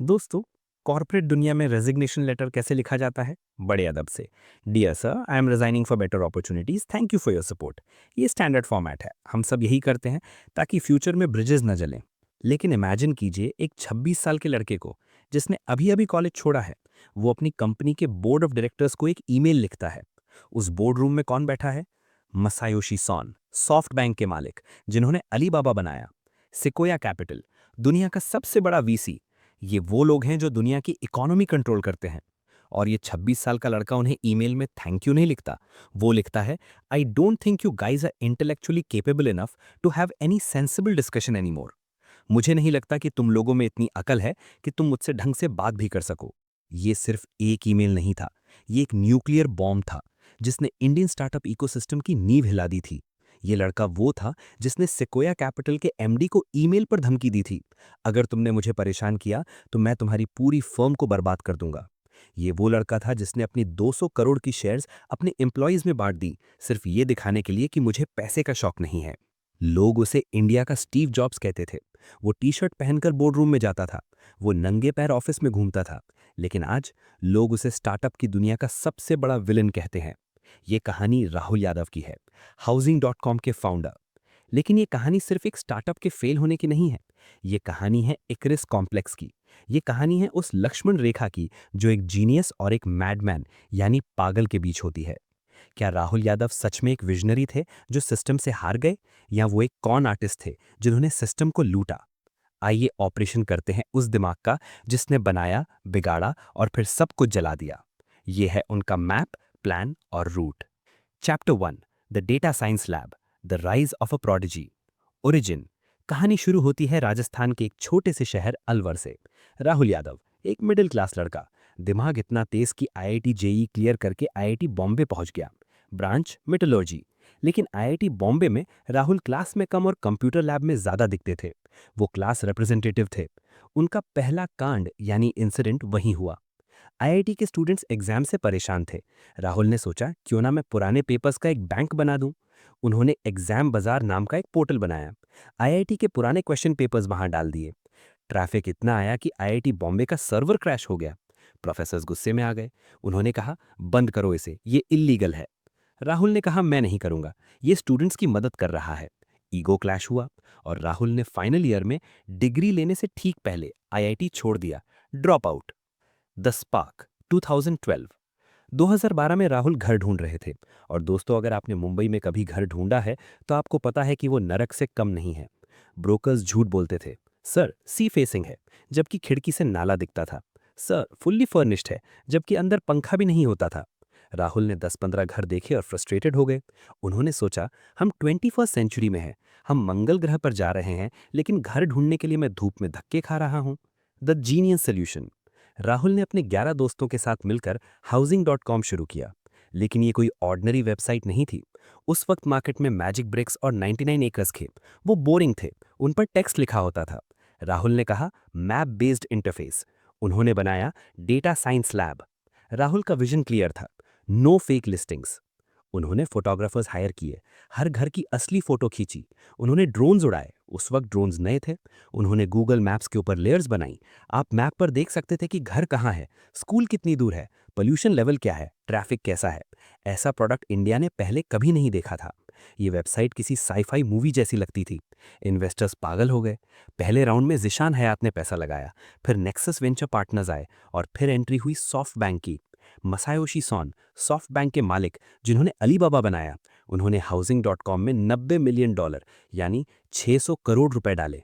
दोस्तों, कॉर्पोरेट दुनिया में रेजिग्नेशन लेटर कैसे लिखा जाता है? बड़े अदब से। Dear sir, I am resigning for better opportunities, thank you for your support. ये स्टैंडर्ड फॉर्मेट है, हम सब यही करते हैं ताकि फ्यूचर में ब्रिजेस न जलें। लेकिन इमेजिन कीजिए एक 26 साल के लड़के को, जिसने अभी अभी कॉलेज छोड़ा है। वो अपनी कंपनी के बोर्ड ऑफ डायरेक्टर्स को एक ईमेल लिखता है। उस बोर्ड रूम में कौन बैठा है? मसायोशी सोन, सॉफ्ट बैंक के मालिक, जिन्होंने अलीबाबा बनाया। सिकोया कैपिटल, दुनिया का सबसे बड़ा वीसी। ये वो लोग हैं जो दुनिया की इकोनॉमी कंट्रोल करते हैं। और ये 26 साल का लड़का उन्हें ईमेल में थैंक यू नहीं लिखता। वो लिखता है, I don't think you guys are intellectually capable enough to have any sensible discussion any more. मुझे नहीं लगता कि तुम लोगों में इतनी अकल है कि तुम मुझसे ढंग से बात भी कर सको। ये सिर्फ एक ईमेल नहीं था, ये एक न्यूक्लियर बॉम्ब था, जिसने इंडियन स्टार्टअप इकोसिस्टम की नींव हिला दी थी। ये लड़का वो था जिसने सिकोया कैपिटल के एमडी को ईमेल पर धमकी दी थी, अगर तुमने मुझे परेशान किया तो मैं तुम्हारी पूरी फर्म को बर्बाद कर दूंगा। ये वो लड़का था जिसने अपनी 200 करोड़ की शेयर्स अपने एम्प्लॉयज में बांट दी, सिर्फ ये दिखाने के लिए कि मुझे पैसे का शौक नहीं है। लोग उसे इंडिया का स्टीव जॉब्स कहते थे। वो टी शर्ट पहनकर बोर्ड रूम में जाता था, वो नंगे पैर ऑफिस में घूमता था। लेकिन आज लोग उसे स्टार्टअप की दुनिया का सबसे बड़ा विलन कहते हैं। ये कहानी राहुल यादव की है, हाउसिंग.com के फाउंडर। लेकिन ये कहानी सिर्फ एक स्टार्टअप के फेल होने की नहीं है। ये कहानी है इक्रिस कॉम्प्लेक्स की। ये कहानी है उस लक्ष्मण रेखा की जो एक जीनियस और एक मैडमैन यानी पागल के बीच होती है। क्या राहुल यादव सच में एक विजनरी थे जो सिस्टम से हार गए, या वो एक कॉन आर्टिस्ट थे जिन्होंने सिस्टम को लूटा? आइए ऑपरेशन करते हैं उस दिमाग का जिसने बनाया, बिगाड़ा और फिर सब कुछ जला दिया। ये है उनका मैप, प्लान और route. Chapter 1, the data science lab, the rise of a prodigy. Origin. कहानी शुरू होती है राजस्थान के एक छोटे से शहर अलवर से। राहुल यादव, एक मिडिल क्लास लड़का, दिमाग इतना तेज कि आईआईटी जेई क्लियर करके आईआईटी बॉम्बे पहुंच गया। Branch metallurgy. लेकिन आईआईटी बॉम्बे में राहुल क्लास में कम और कंप्यूटर लैब में ज्यादा दिखते थे। वो क्लास रिप्रेजेंटेटिव थे। उनका पहला कांड यानी इंसिडेंट वहीं हुआ। आईआईटी के स्टूडेंट्स एग्जाम से परेशान थे। राहुल ने सोचा, क्यों ना मैं पुराने पेपर्स का एक बैंक बना दूं। उन्होंने एग्जाम बाजार नाम का एक पोर्टल बनाया। आईआईटी के पुराने क्वेश्चन पेपर्स वहां डाल दिए। ट्रैफिक इतना आया कि आईआईटी बॉम्बे का सर्वर क्रैश हो गया। प्रोफेसर्स गुस्से में आ गए। उन्होंने कहा, बंद करो इसे, ये इल्लीगल है। राहुल ने कहा, मैं नहीं करूंगा, ये स्टूडेंट्स की मदद कर रहा है। ईगो क्लैश हुआ और राहुल ने फाइनल ईयर में डिग्री लेने से ठीक पहले आईआईटी छोड़ दिया। Drop out. The spark, 2012। 2012 में राहुल घर ढूंढ रहे थे। और दोस्तों, अगर आपने मुंबई में कभी घर ढूंढा है तो आपको पता है कि वो नरक से कम नहीं है। ब्रोकर्स झूठ बोलते थे, सर सी फेसिंग है, जबकि खिड़की से नाला दिखता था। सर फुल्ली फर्निश्ड है, जबकि अंदर पंखा भी नहीं होता था। राहुल ने 10-15 घर देखे और फ्रस्ट्रेटेड हो गए। उन्होंने सोचा, हम 21st सेंचुरी में हैं, हम मंगल ग्रह पर जा रहे हैं, लेकिन घर ढूंढने के लिए मैं धूप में धक्के खा रहा हूं। The genius solution. राहुल ने अपने 11 दोस्तों के साथ मिलकर हाउसिंग.com शुरू किया। लेकिन ये कोई ऑर्डिनरी वेबसाइट नहीं थी। उस वक्त मार्केट में मैजिक ब्रिक्स और 99 एकर्स थे। वो बोरिंग थे, उन पर टेक्स्ट लिखा होता था। राहुल ने कहा, मैप बेस्ड इंटरफेस। उन्होंने बनाया डेटा साइंस लैब। राहुल का विजन क्लियर था, नो फेक लिस्टिंग्स। उन्होंने फोटोग्राफर्स हायर किए, हर घर की असली फोटो खींची। उन्होंने ड्रोन्स उड़ाए, उस वक्त ड्रोन्स नए थे। उन्होंने गूगल मैप्स के ऊपर लेयर्स बनाई। आप मैप पर देख सकते थे कि घर कहाँ है, स्कूल कितनी दूर है, पोल्यूशन लेवल क्या है, ट्रैफिक कैसा है। ऐसा प्रोडक्ट इंडिया ने पहले कभी नहीं देखा था। ये वेबसाइट किसी साईफाई मूवी जैसी लगती थी। इन्वेस्टर्स पागल हो गए। पहले राउंड में जिशान हयात ने पैसा लगाया, फिर नेक्सस वेंचर पार्टनर्स आए और फिर एंट्री हुई सॉफ्ट बैंक की। मसायोशी सोन, सॉफ्ट बैंक के मालिक, जिन्होंने अलीबाबा बनाया, उन्होंने हाउसिंग.com में $90 मिलियन यानी 600 करोड़ रुपए डाले।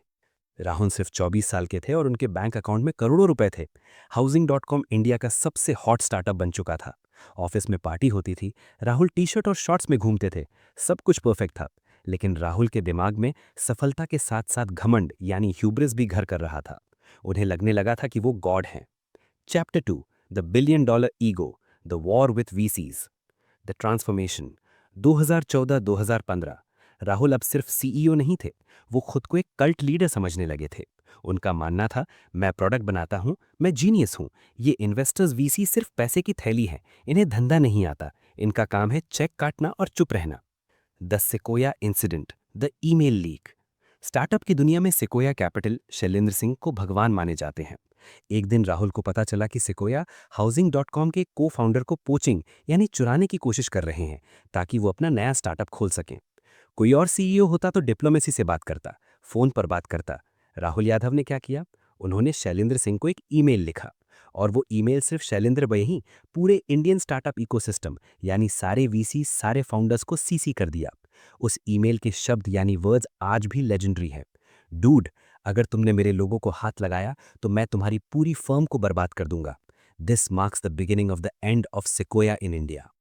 राहुल सिर्फ 24 साल के थे और उनके बैंक अकाउंट में करोड़ों रुपए थे। हाउसिंग.com इंडिया का सबसे हॉट स्टार्टअप बन चुका था। ऑफिस में पार्टी होती थी, राहुल टी शर्ट और शॉर्ट्स में घूमते थे। सब कुछ परफेक्ट था। लेकिन राहुल के दिमाग में सफलता के साथ साथ घमंड यानी ह्यूब्रिस भी घर कर रहा था। उन्हें लगने लगा था कि वो गॉड हैं। Chapter 2, the $1 billion ego, the war with VCs. The transformation. 2014-2015। Rahul अब सिर्फ सीईओ नहीं थे, वो खुद को एक कल्ट लीडर समझने लगे थे। उनका मानना था, मैं प्रोडक्ट बनाता हूं, मैं जीनियस हूं। ये इन्वेस्टर्स वीसी सिर्फ पैसे की थैली है, इन्हें धंधा नहीं आता। इनका काम है चेक काटना और चुप रहना। The sequoia incident, the email leak. Startup की दुनिया में सिकोया कैपिटल शैलेंद्र सिंह को भगवान माने जाते हैं। एक दिन राहुल को पता चला कि सिकोया हाउसिंग.com के को फाउंडर को पोचिंग यानी चुराने की कोशिश कर रहे हैं ताकि वो अपना नया स्टार्टअप खोल सकें। कोई और सीईओ होता तो डिप्लोमेसी से बात करता, फोन पर बात करता। राहुल यादव ने क्या किया? उन्होंने शैलेंद्र सिंह को एक ईमेल लिखा। और वो ईमेल सिर्फ शैलेंद्र भाई ही, पूरे इंडियन स्टार्टअप इकोसिस्टम यानी सारे वीसी, सारे फाउंडर्स को सीसी कर दिया। उस ईमेल के शब्द यानी वर्ड्स आज भी लेजेंडरी हैं। डूड, अगर तुमने मेरे लोगों को हाथ लगाया तो मैं तुम्हारी पूरी फर्म को बर्बाद कर दूंगा। This marks the beginning of the end of sequoia in India.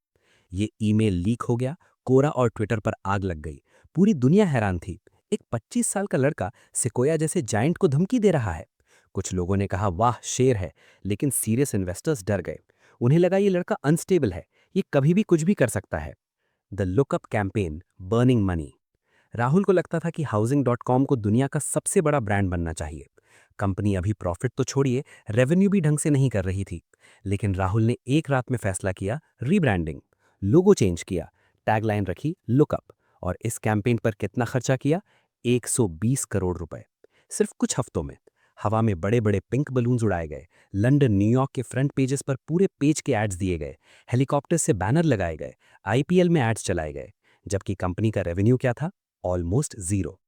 ये ईमेल लीक हो गया, कोरा और ट्विटर पर आग लग गई। पूरी दुनिया हैरान थी। एक 25 साल का लड़का सिकोया जैसे जायंट को धमकी दे रहा है। कुछ लोगों ने कहा वाह शेर है, लेकिन सीरियस इन्वेस्टर्स डर गए। उन्हें लगा ये लड़का अनस्टेबल है, ये कभी भी कुछ भी कर सकता है। The lookup campaign, burning money. Rahul को लगता था कि हाउसिंग.com को दुनिया का सबसे बड़ा ब्रांड बनना चाहिए। कंपनी अभी प्रॉफिट तो छोड़िए, रेवेन्यू भी ढंग से नहीं कर रही थी। लेकिन राहुल ने एक रात में फैसला किया, रीब्रांडिंग। लोगो चेंज किया, टैगलाइन रखी लुकअप। और इस कैंपेन पर कितना खर्चा किया? 120 करोड़ रुपए, सिर्फ कुछ हफ्तों में। हवा में बड़े बड़े पिंक बलून्स उड़ाए गए, लंदन, न्यूयॉर्क के फ्रंट पेजेस पर पूरे पेज के एड्स दिए गए, हेलीकॉप्टर से बैनर लगाए गए, आईपीएल में एड्स चलाए गए। जबकि कंपनी का रेवेन्यू क्या था? Almost zero.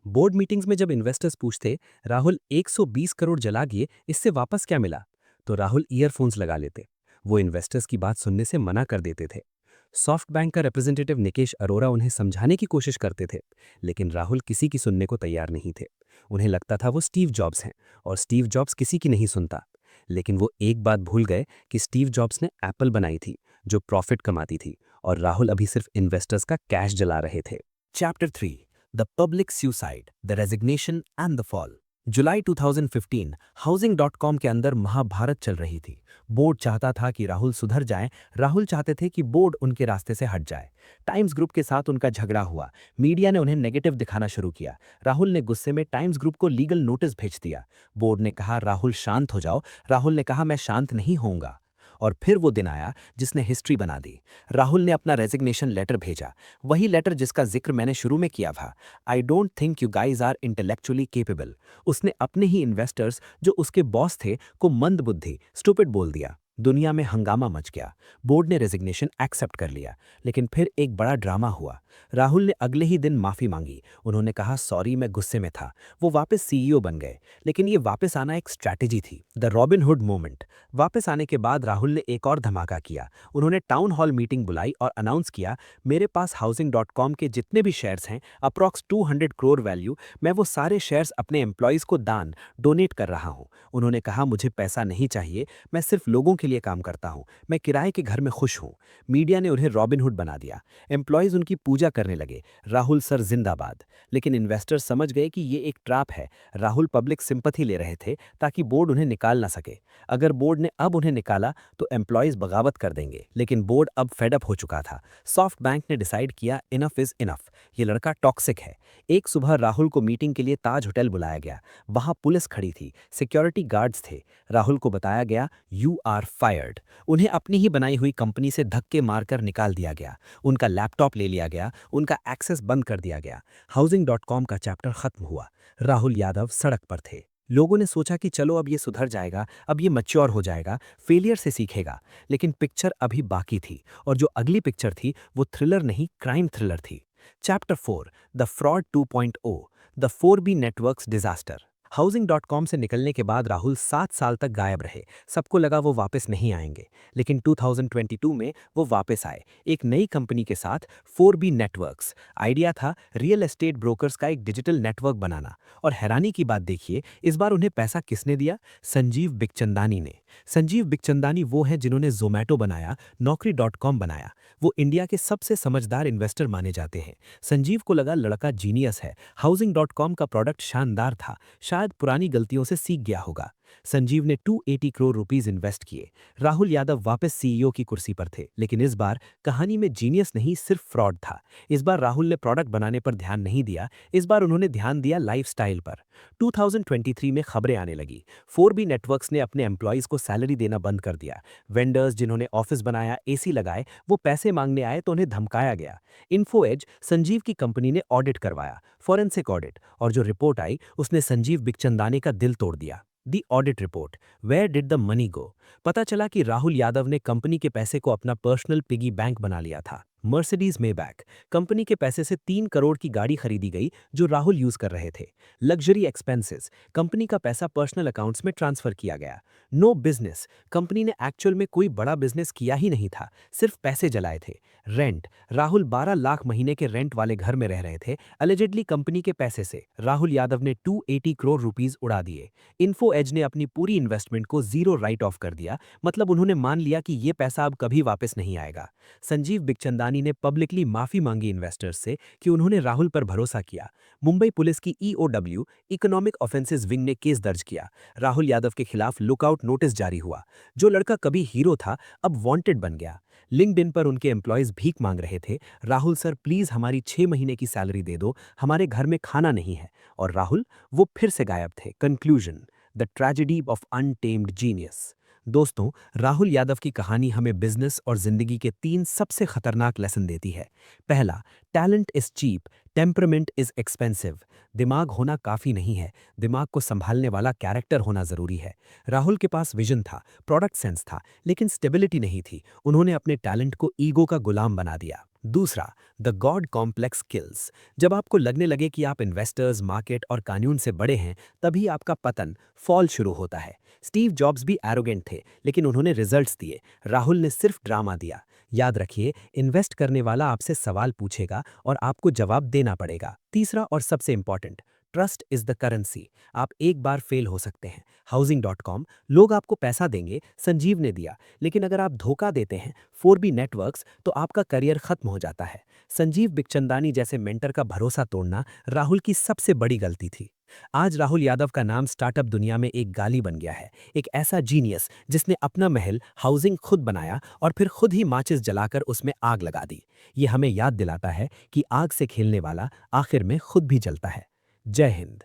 बोर्ड मीटिंग्स में जब इन्वेस्टर्स पूछते, राहुल 120 करोड़ जला दिए, इससे वापस क्या मिला? तो राहुल ईयरफोन्स लगा लेते। वो इन्वेस्टर्स की बात सुनने से मना कर देते थे। सॉफ्ट बैंक का रिप्रेजेंटेटिव निकेश अरोरा उन्हें समझाने की कोशिश करते थे, लेकिन राहुल किसी की सुनने को तैयार नहीं थे। उन्हें लगता था वो स्टीव जॉब्स हैं, और स्टीव जॉब्स किसी की नहीं सुनता। लेकिन वो एक बात भूल गए कि स्टीव जॉब्स ने एप्पल बनाई थी, जो प्रॉफिट कमाती थी, और राहुल अभी सिर्फ इन्वेस्टर्स का कैश जला रहे थे। Chapter 3, the public suicide, the resignation and the fall. जुलाई 2015 हाउसिंग.com के अंदर महाभारत चल रही थी। बोर्ड चाहता था कि राहुल सुधर जाएं, राहुल चाहते थे कि बोर्ड उनके रास्ते से हट जाए। टाइम्स ग्रुप के साथ उनका झगड़ा हुआ, मीडिया ने उन्हें नेगेटिव दिखाना शुरू किया। राहुल ने गुस्से में टाइम्स ग्रुप को लीगल नोटिस भेज दिया। बोर्ड ने कहा राहुल शांत हो जाओ। राहुल ने कहा मैं शांत नहीं होऊंगा। और फिर वो दिन आया जिसने हिस्ट्री बना दी। राहुल ने अपना रेजिग्नेशन लेटर भेजा, वही लेटर जिसका जिक्र मैंने शुरू में किया था। I don't think you guys are intellectually capable. उसने अपने ही इन्वेस्टर्स जो उसके बॉस थे को मंद बुद्धि, स्टूपिड बोल दिया। दुनिया में हंगामा मच गया। बोर्ड ने रेजिग्नेशन एक्सेप्ट कर लिया, लेकिन फिर एक बड़ा ड्रामा हुआ। राहुल ने अगले ही दिन माफी मांगी। उन्होंने कहा सॉरी, मैं गुस्से में था। वो वापस सीईओ बन गए, लेकिन ये वापस आना एक स्ट्रैटेजी थी, द रॉबिन हुड मोमेंट। वापस आने के बाद राहुल ने एक और धमाका किया। उन्होंने टाउन हॉल मीटिंग बुलाई और अनाउंस किया, मेरे पास हाउसिंग.com के जितने भी शेयर्स हैं, अप्रॉक्स 200 करोड़ वैल्यू, मैं वो सारे शेयर्स अपने एम्प्लॉयज़ को दान, डोनेट कर रहा हूँ। उन्होंने कहा मुझे पैसा नहीं चाहिए, मैं सिर्फ लोगों के लिए काम करता हूँ, मैं किराए के घर में खुश हूँ। मीडिया ने उन्हें रॉबिनहुड बना दिया। एम्प्लॉयज़ उनकी पूजा करने लगे, राहुल सर जिंदाबाद। लेकिन इन्वेस्टर्स समझ गए कि ये एक ट्रैप है। राहुल पब्लिक सिंपैथी ले रहे थे ताकि बोर्ड उन्हें निकाल ना सके। अगर बोर्ड ने अब उन्हें निकाला तो एम्प्लॉयज़ बगावत कर देंगे। लेकिन बोर्ड अब फेडअप हो चुका था। सॉफ्ट बैंक ने डिसाइड किया इनफ इज इनफ, ये लड़का टॉक्सिक है। एक सुबह राहुल को मीटिंग के लिए ताज होटल बुलाया गया। वहां पुलिस खड़ी थी, सिक्योरिटी गार्ड्स थे। राहुल को बताया गया यू आर फायर्ड। उन्हें अपनी ही बनाई हुई कंपनी से धक्के मारकर निकाल दिया गया। उनका लैपटॉप ले लिया गया, उनका एक्सेस बंद कर दिया गया। हाउसिंग.com का चैप्टर खत्म हुआ। राहुल यादव सड़क पर थे। लोगों ने सोचा कि चलो अब ये सुधर जाएगा, अब ये मैच्योर हो जाएगा, फेलियर से सीखेगा। लेकिन पिक्चर अभी बाकी थी, और जो अगली पिक्चर थी वो थ्रिलर नहीं, क्राइम थ्रिलर थी। Chapter 4, the fraud 2.0, the 4B networks disaster. Housing dot com से निकलने के बाद राहुल 7 साल तक गायब रहे। सबको लगा वो वापस नहीं आएंगे, लेकिन 2022 में वो वापस आए, एक नई कंपनी के साथ, 4B नेटवर्क्स। आइडिया था रियल एस्टेट ब्रोकर्स का एक डिजिटल नेटवर्क बनाना। और हैरानी की बात देखिए, इस बार उन्हें पैसा किसने दिया? संजीव बिखचंदानी ने। संजीव बिखचंदानी वो हैं जिन्होंने जोमैटो बनाया, नौकरी.com बनाया। वो इंडिया के सबसे समझदार इन्वेस्टर माने जाते हैं। संजीव को लगा लड़का जीनियस है, हाउसिंग.com का प्रोडक्ट शानदार था, शायद पुरानी गलतियों से सीख गया होगा। संजीव ने 280 करोड़ रुपीस इन्वेस्ट किए। राहुल यादव वापस सीईओ की कुर्सी पर थे, लेकिन इस बार कहानी में जीनियस नहीं, सिर्फ फ्रॉड था। इस बार राहुल ने प्रोडक्ट बनाने पर ध्यान नहीं दिया, इस बार उन्होंने ध्यान दिया लाइफस्टाइल पर। 2023 में खबरें आने लगी, 4B नेटवर्क्स ने अपने एम्प्लॉयज को सैलरी देना बंद कर दिया। वेंडर्स जिन्होंने ऑफिस बनाया, एसी लगाए, वो पैसे मांगने आए तो उन्हें धमकाया गया। इन्फो एज, संजीव की कंपनी ने ऑडिट करवाया, फॉरेंसिक ऑडिट, और जो रिपोर्ट आई उसने संजीव बिखचंदानी का दिल तोड़ दिया। The audit report, where did the money go. पता चला कि राहुल यादव ने कंपनी के पैसे को अपना पर्सनल पिगी बैंक बना लिया था। मर्सिडीज मेबैक, कंपनी के पैसे से 3 करोड़ की गाड़ी खरीदी गई जो राहुल यूज कर रहे थे। लग्जरी एक्सपेंसेस, कंपनी का पैसा पर्सनल अकाउंट्स में ट्रांसफर किया गया। नो बिजनेस, कंपनी ने एक्चुअल में कोई बड़ा बिजनेस किया ही नहीं था, सिर्फ पैसे जलाए थे। रेंट, राहुल 12 लाख महीने के रेंट वाले घर में रह रहे थे, अलिजेडली कंपनी के पैसे से। राहुल यादव ने 280 करोड़ रुपीस उड़ा दिए। इन्फो एज ने अपनी पूरी इन्वेस्टमेंट को जीरो राइट ऑफ कर दिया, मतलब उन्होंने मान लिया कि ये पैसा अब कभी वापस नहीं आएगा। संजीव बिखचंदानी ने पब्लिकली माफी मांगी इन्वेस्टर्स से कि उन्होंने राहुल पर भरोसा किया। मुंबई पुलिस की ईओडब्ल्यू इकोनॉमिक ऑफेंसेस विंग ने केस दर्ज किया। राहुल यादव के खिलाफ लुकआउट नोटिस जारी हुआ। जो लड़का कभी हीरो था अब वांटेड बन गया। लिंक्डइन पर उनके एम्प्लॉयज भीख मांग रहे थे, राहुल सर प्लीज हमारी 6 महीने की सैलरी दे दो, हमारे घर में खाना नहीं है। और राहुल वो फिर से गायब थे। Conclusion, the tragedy of untamed genius. दोस्तों, राहुल यादव की कहानी हमें बिजनेस और जिंदगी के 3 सबसे खतरनाक लेसन देती है। पहला, talent is cheap, temperament is expensive. दिमाग होना काफी नहीं है, दिमाग को संभालने वाला कैरेक्टर होना जरूरी है। राहुल के पास विजन था, प्रोडक्ट सेंस था, लेकिन स्टेबिलिटी नहीं थी। उन्होंने अपने टैलेंट को ईगो का गुलाम बना दिया। दूसरा, द गॉड कॉम्प्लेक्स किल्स। जब आपको लगने लगे कि आप इन्वेस्टर्स, मार्केट और कानून से बड़े हैं, तभी आपका पतन, फॉल शुरू होता है। स्टीव जॉब्स भी एरोगेंट थे, लेकिन उन्होंने रिजल्ट्स दिए। राहुल ने सिर्फ ड्रामा दिया। याद रखिए, इन्वेस्ट करने वाला आपसे सवाल पूछेगा और आपको जवाब देना पड़ेगा। तीसरा और सबसे important, trust is the currency. आप एक बार फेल हो सकते हैं। हाउसिंग.com, लोग आपको पैसा देंगे, संजीव ने दिया, लेकिन अगर आप धोखा देते हैं, 4B नेटवर्क्स, तो आपका करियर खत्म हो जाता है। संजीव बिखचंदानी जैसे मेंटर का भरोसा तोड़ना राहुल की सबसे बड़ी गलती थी। आज राहुल यादव का नाम स्टार्टअप दुनिया में एक गाली बन गया है, एक ऐसा जीनियस जिसने अपना महल हाउसिंग खुद बनाया और फिर खुद ही माचिस जलाकर उसमें आग लगा दी। ये हमें याद दिलाता है कि आग से खेलने वाला आखिर में खुद भी जलता है। जय हिंद।